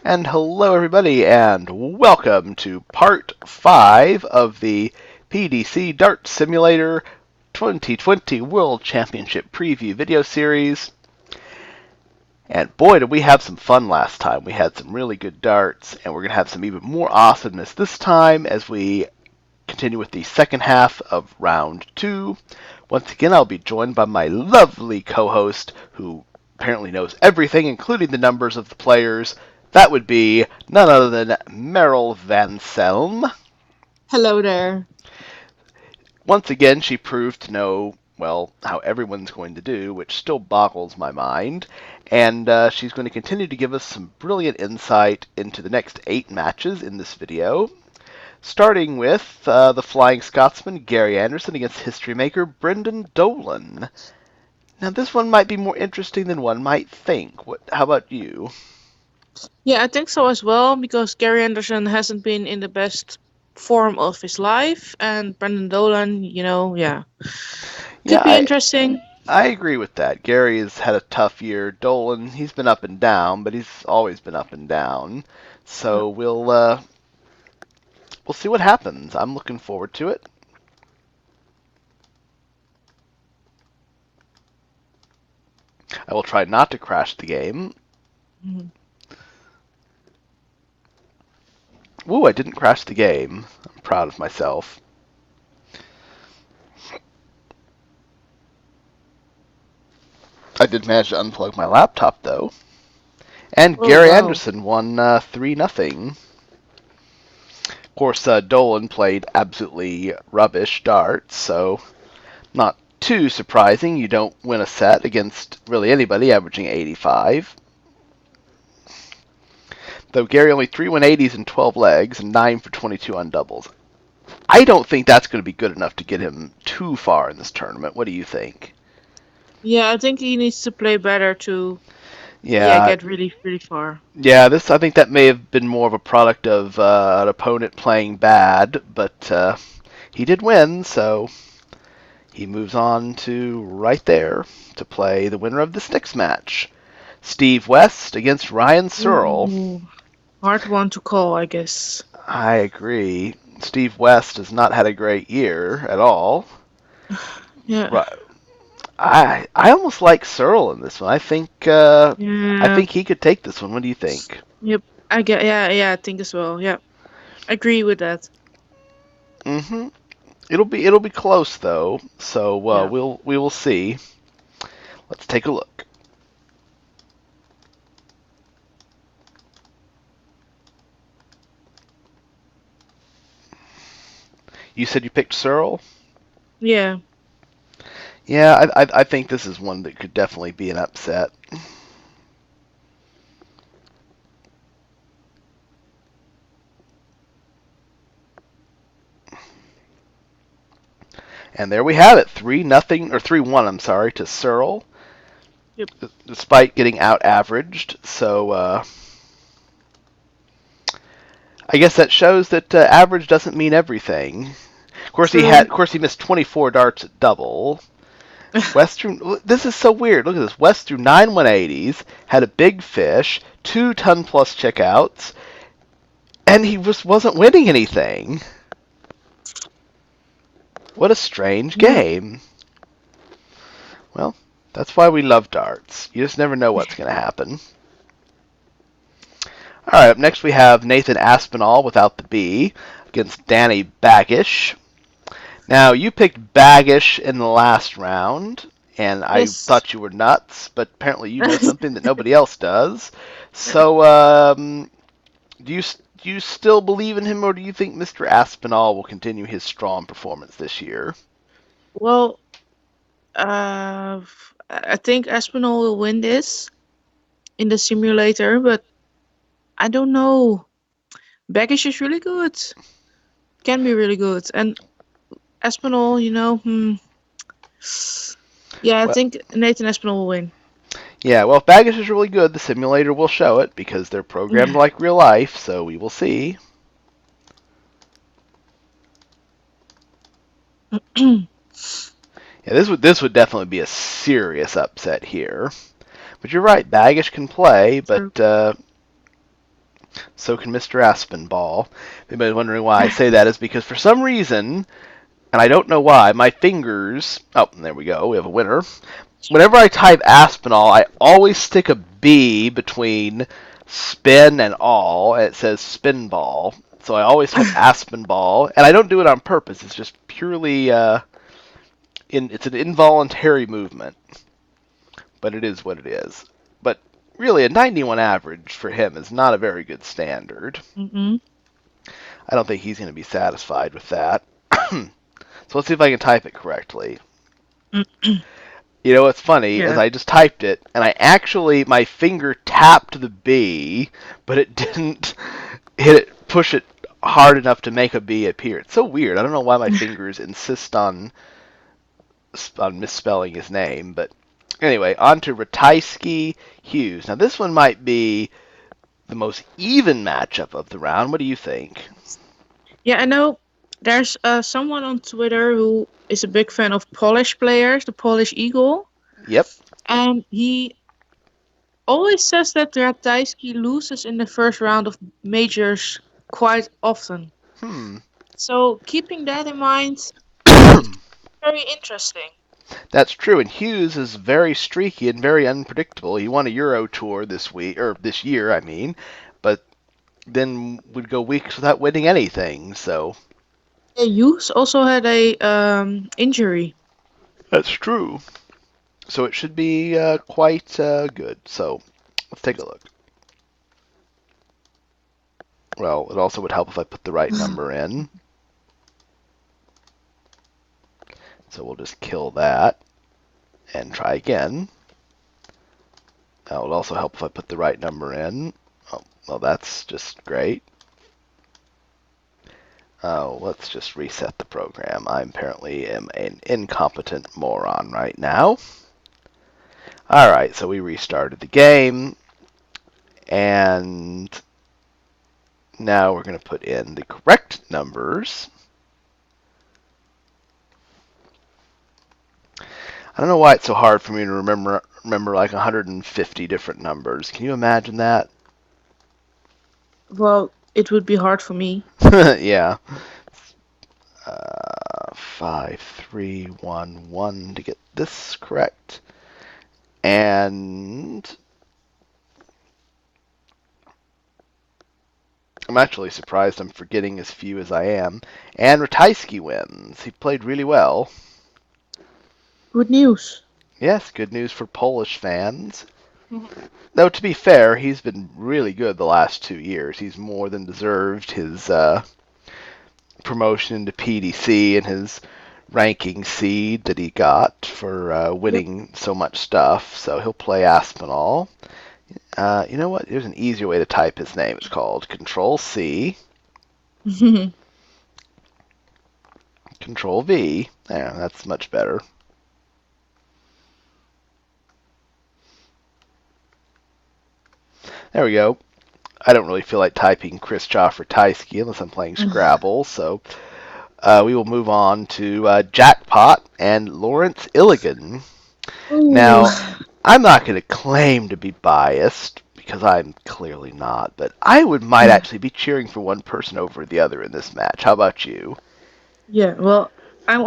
And hello, everybody, and welcome to part 5 of the PDC Dart Simulator 2020 World Championship Preview video series. And boy, did we have some fun last time. We had some really good darts, and we're going to have some even more awesomeness this time as we continue with the second half of round 2. Once again, I'll be joined by my lovely co-host, who apparently knows everything, including the numbers of the players. That would be none other than Meryl Van Selm. Hello there. Once again, she proved to know, well, how everyone's going to do, which still boggles my mind. And she's going to continue to give us some brilliant insight into the next 8 matches in this video. Starting with the Flying Scotsman, Gary Anderson, against history maker Brendan Dolan. Now, this one might be more interesting than one might think. How about you? Yeah, I think so as well, because Gary Anderson hasn't been in the best form of his life, and Brendan Dolan, yeah. Yeah, Could be interesting. I agree with that. Gary has had a tough year. Dolan, he's been up and down, but he's always been up and down. Yeah. So we'll see what happens. I'm looking forward to it. I will try not to crash the game. Mhm. Ooh, I didn't crash the game. I'm proud of myself. I did manage to unplug my laptop though. And Oh, Gary wow. Anderson won 3-0. Of course, Dolan played absolutely rubbish darts, so not too surprising. You don't win a set against really anybody averaging 85. Though Gary only 3 180s in 12 legs and 9 for 22 on doubles. I don't think that's going to be good enough to get him too far in this tournament. What do you think? Yeah, I think he needs to play better to, Yeah, get really, really far. yeah. This I think that may have been more of a product of an opponent playing bad, but he did win, so he moves on to right there to play the winner of this next match. Steve West against Ryan Searle. Ooh, hard one to call, I guess. I agree. Steve West has not had a great year at all. Yeah, Right. I almost like Searle in this one. I yeah, think he could take this one. What do you think? yep. I get, yeah, I think as well. Yeah, agree with that. Mm-hmm. It'll be close though. So Yeah. we will see. Let's take a look. You said you picked Searle. Yeah. Yeah, I think this is one that could definitely be an upset. And there we have it, 3-0 or 3-1. I'm sorry, to Searle, Yep. despite getting out averaged. So I guess that shows that average doesn't mean everything. True. Of course he missed 24 darts at double. Western, this is so weird. Look at this. West threw 9 180s, had a big fish, 2 ton plus checkouts, and he just wasn't winning anything. What a strange Yeah. game. Well, that's why we love darts. You just never know what's going to happen. All right, up next we have Nathan Aspinall without the B against Danny Baggish. Now, you picked Baggish in the last round, and I Yes. thought you were nuts, but apparently you know something that nobody else does. So, do you do you still believe in him, or do you think Mr. Aspinall will continue his strong performance this year? Well, I think Espinal will win this in the simulator, but I don't know. Baggage is really good. Can be really good. And Espinal, yeah, I Well, think Nathan Espinal will win. yeah, well, if Baggish is really good, the simulator will show it because they're programmed Yeah. like real life, so we will see. Yeah, this would definitely be a serious upset here. But you're right, Baggish can play, but True. So can Mr. Aspenball. If anybody's wondering why I say that, is because for some reason, and I don't know why, my fingers. Oh, there we go. We have a winner. Whenever I type Aspinall, I always stick a B between spin and all, and it says spinball. So I always type Aspenball, and I don't do it on purpose. It's just purely it's an involuntary movement, but it is what it is. But really, a 91 average for him is not a very good standard. Mm-hmm. I don't think he's going to be satisfied with that. So let's see if I can type it correctly. You know what's funny is Yeah. I just typed it, and I actually my finger tapped the B, but it didn't push it hard enough to make a B appear. It's so weird. I don't know why my fingers insist on misspelling his name, but anyway, on to Ratajski Hughes. Now this one might be the most even matchup of the round. What do you think? Yeah, I know there's someone on Twitter who is a big fan of Polish players, the Polish Eagle, Yep. and he always says that Ratajski loses in the first round of majors quite often. Hmm. So keeping that in mind, it's very interesting. That's true, and Hughes is very streaky and very unpredictable. He won a Euro Tour this week, or this year, I mean, but then would go weeks without winning anything. So Yeah, Hughes also had a injury. that's true. So it should be quite good. So let's take a look. Well, it also would help if I put the right number in. So we'll just kill that and try again. That would also help if I put the right number in. Oh, well, that's just great. Oh, let's just reset the program. I apparently am an incompetent moron right now. Alright, so we restarted the game. And now we're going to put in the correct numbers. I don't know why it's so hard for me to remember like 150 different numbers. Can you imagine that? Well, it would be hard for me. Yeah. 5311 to get this correct. And I'm actually surprised I'm forgetting as few as I am. And Ratajski wins. He played really well. Good news. Yes, good news for Polish fans. Though, to be fair, he's been really good the last 2 years. He's more than deserved his promotion into PDC and his ranking seed that he got for Yep. winning so much stuff. So he'll play Aspinall. You know what? There's an easier way to type his name. It's called Control C, Control V. Yeah, that's much better. There we go. I don't really feel like typing Krzysztof Ratajski unless I'm playing Scrabble, so we will move on to Jackpot and Lawrence Illigan. Ooh. Now, I'm not going to claim to be biased because I'm clearly not, but I might actually be cheering for one person over the other in this match. How about you? Yeah, well, I'm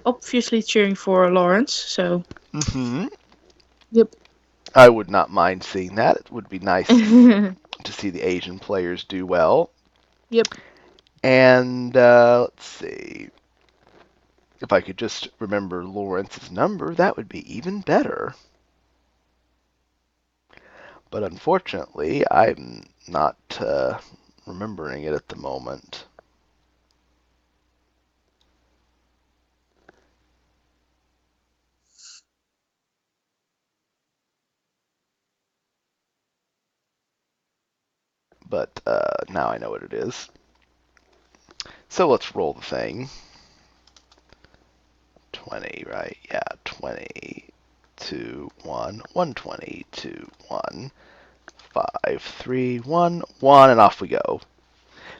obviously cheering for Lawrence, so. Hmm. Yep. I would not mind seeing that. It would be nice to see the Asian players do well. Yep. And let's see. If I could just remember Lawrence's number, that would be even better. But unfortunately, I'm not remembering it at the moment. But now I know what it is. So let's roll the thing. 20, right? Yeah, 20, 2, 1, 120, 2, 1, 5, 3, 1, 1, and off we go.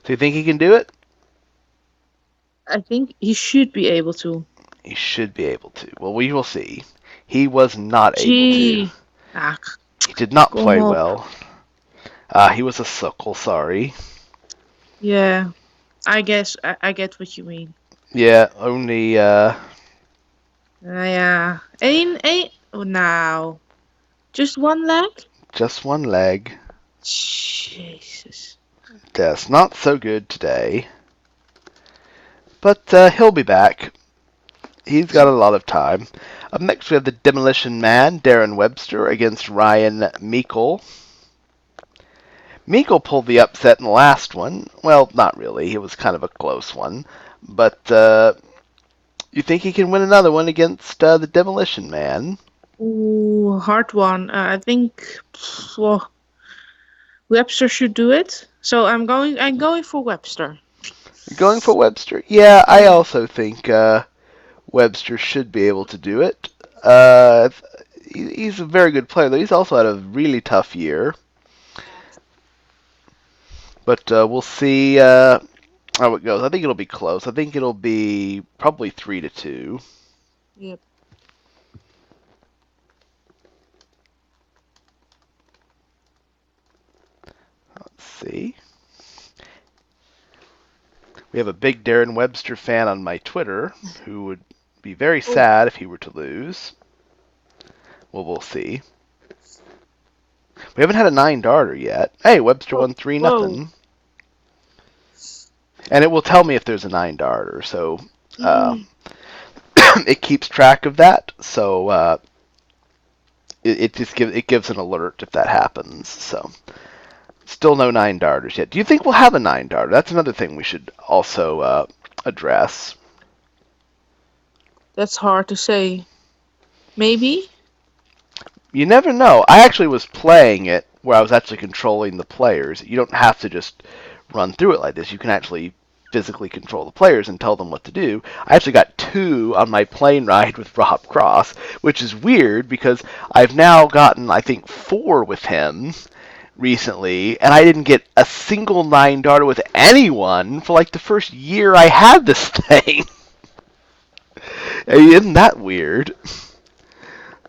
So you think he can do it? I think he should be able to. He should be able to. Well, we will see. He was not able to. Gee. Ah, He did not come play up. well. He was a suckle, sorry. Yeah, I guess I get what you mean. Yeah, only Yeah, ain't oh, now just one leg. just one leg. Jesus. Yes, not so good today. But he'll be back. He's got a lot of time. Up next, we have the Demolition Man, Darren Webster, against Ryan Meikle. Meikle pulled the upset in the last one. Well, not really. It was kind of a close one. But you think he can win another one against the Demolition Man? Ooh, hard one. I think well, Webster should do it. So I'm going for Webster. You're going for Webster? Yeah, I Yeah. also think Webster should be able to do it. Uh, he's a very good player, though. He's also had a really tough year. But we'll see how it goes. I think it'll be close. I think it'll be probably 3-2. Yep. Let's see. We have a big Darren Webster fan on my Twitter who would be very Oh. sad if he were to lose. Well, we'll see. We haven't had a 9-darter yet. Hey, Webster won 3 Whoa. nothing, and it will tell me if there's a 9-darter. So Mm. it keeps track of that. So it just gives an alert if that happens. So still no 9-darters yet. Do you think we'll have a 9-darter? That's another thing we should also address. That's hard to say. Maybe. You never know. I actually was playing it where I was actually controlling the players. You don't have to just run through it like this. You can actually physically control the players and tell them what to do. I actually got 2 on my plane ride with Rob Cross, which is weird because I've now gotten, I think, 4 with him recently, and I didn't get a single 9-darter with anyone for like the first year I had this thing. Isn't that weird?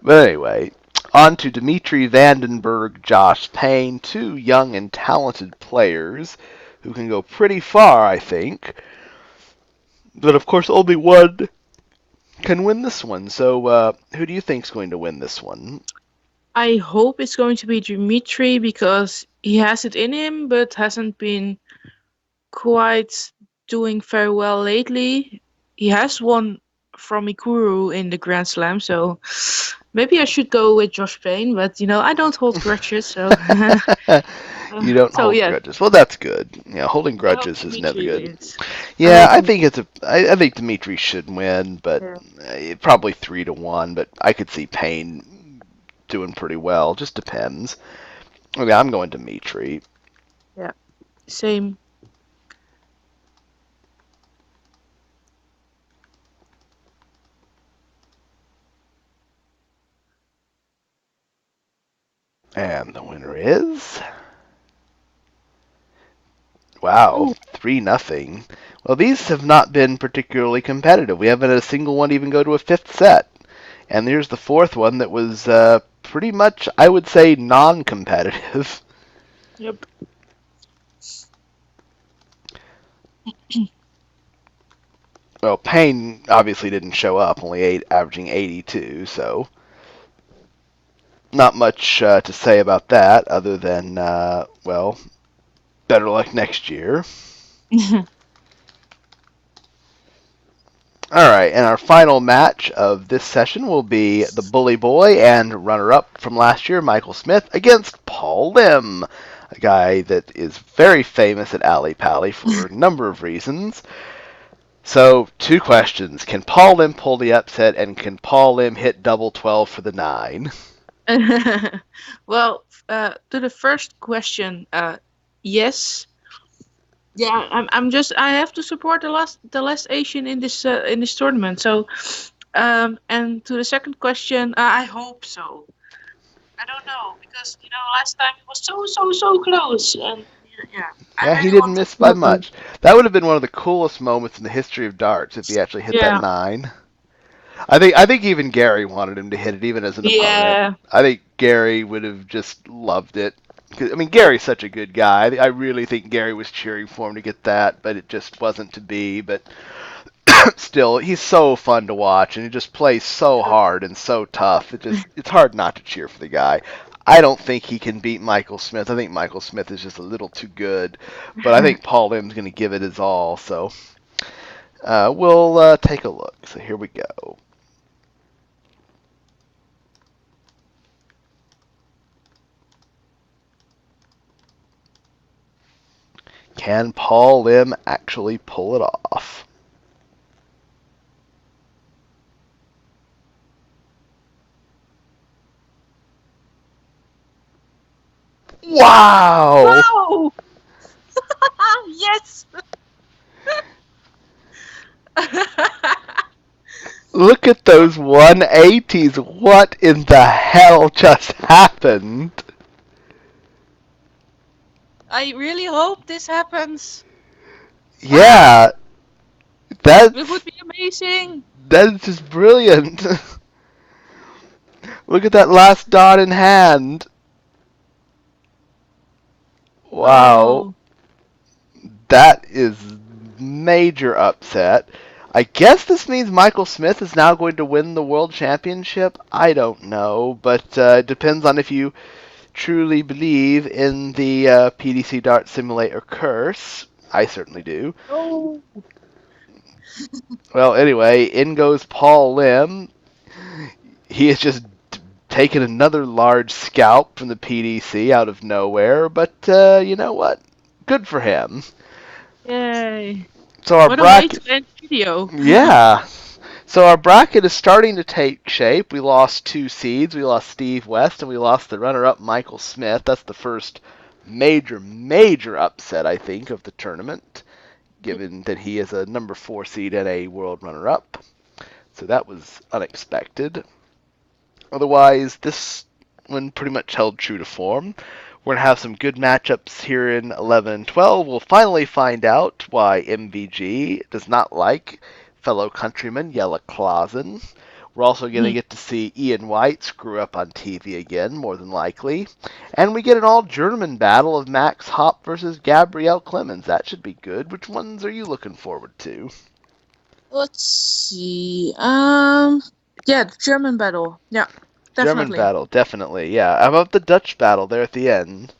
But anyway, on to Dimitri Vandenberg, Josh Payne, 2 young and talented players who can go pretty far, I think. But of course, only one can win this one. So, who do you think's going to win this one? I hope it's going to be Dimitri because he has it in him, but hasn't been quite doing very well lately. He has won from Ikuru in the Grand Slam, so maybe I should go with Josh Payne, but I don't hold grudges, so You don't so hold yeah, grudges. Well, that's good. Holding I hope grudges is never Dimitri good. wins. I Yeah, hope I him. think I think Dimitri should win, but Yeah. probably 3-1. But I could see Payne doing pretty well. Just depends. Okay, I'm going Dimitri. Yeah, same. And the winner is, wow, Oh, 3-0. Well, these have not been particularly competitive. We haven't had a single one even go to a 5th set. And there's the 4th one that was pretty much, I would say, non-competitive. yep. Well, Payne obviously didn't show up, only averaging 82, so not much to say about that other than, well, better luck next year. All right, and our final match of this session will be the Bully Boy and runner-up from last year, Michael Smith, against Paul Lim, a guy that is very famous at Alley Pally for a number of reasons. So, 2 questions. Can Paul Lim pull the upset, and can Paul Lim hit double 12 for the 9? Well, to the first question, yes. Yeah, I have to support the last Asian in this tournament. So, and to the second question, I hope so. I don't know because last time it was so close, and yeah, I Yeah, he really didn't want that miss to by happen. much. That would have been one of the coolest moments in the history of darts if he actually hit that Yeah, 9. I think even Gary wanted him to hit it, even as an opponent. yeah, I think Gary would have just loved it. 'Cause, I mean, Gary's such a good guy. I really think Gary was cheering for him to get that, but it just wasn't to be. But still, he's so fun to watch, and he just plays so hard and so tough. It's hard not to cheer for the guy. I don't think he can beat Michael Smith. I think Michael Smith is just a little too good, but I think Paul Lim's going to give it his all. So we'll take a look. So here we go. Can Paul Lim actually pull it off? Wow! Wow! Yes! Look at those 180s. What in the hell just happened? I really hope this happens. Yeah, It that's would be amazing. that is just brilliant. Look at that last dot in hand. Wow, Oh, that is major upset. I guess this means Michael Smith is now going to win the world championship. I don't know, but it depends on if you truly believe in the PDC Dart Simulator curse. I certainly do. oh, Well, anyway, in goes Paul Lim. He has just taken another large scalp from the PDC out of nowhere, but you know what? Good for him. yay. So our What a way to bracket, end the video. yeah. So our bracket is starting to take shape. We lost 2 seeds. We lost Steve West, and we lost the runner-up Michael Smith. That's the first major upset, I think, of the tournament, given that he is a number 4 seed and a world runner-up. So that was unexpected. Otherwise, this one pretty much held true to form. We're going to have some good matchups here in 11 and 12. We'll finally find out why MVG does not like fellow countryman Jelle Clausen. We're also going to get to see Ian White screw up on TV again, more than likely. And we get an all-German battle of Max Hopp versus Gabrielle Clemens. That should be good. Which ones are you looking forward to? Let's see. Yeah, the German battle. Yeah, German definitely. battle, definitely. Yeah. How about the Dutch battle there at the end?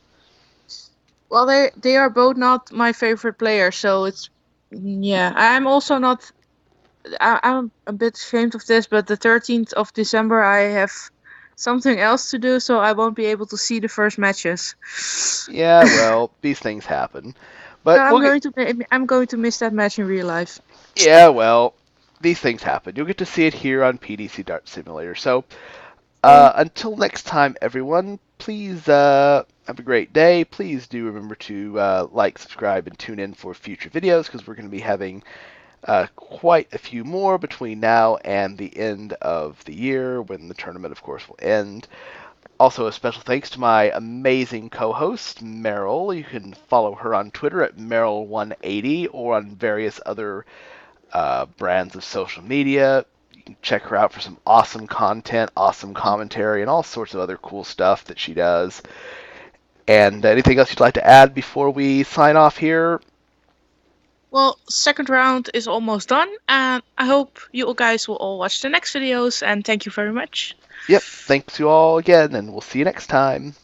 Well, they are both not my favorite players, so it's yeah. I'm also not. I'm a bit ashamed of this, but the 13th of December I have something else to do, so I won't be able to see the first matches. Yeah, well, these things happen. So But we'll get. I'm going to miss that match in real life. Yeah, well, these things happen. You'll get to see it here on PDC Dart Simulator. So, Yeah. until next time, everyone, please have a great day. Please do remember to like, subscribe, and tune in for future videos because we're going to be having quite a few more between now and the end of the year when the tournament, of course, will end. Also, a special thanks to my amazing co-host, Meryl. You can follow her on Twitter at Meryl180 or on various other brands of social media. You can check her out for some awesome content, awesome commentary, and all sorts of other cool stuff that she does. And anything else you'd like to add before we sign off here? Well, second round is almost done, and I hope you guys will all watch the next videos, and thank you very much. Yep, thanks you all again, and we'll see you next time.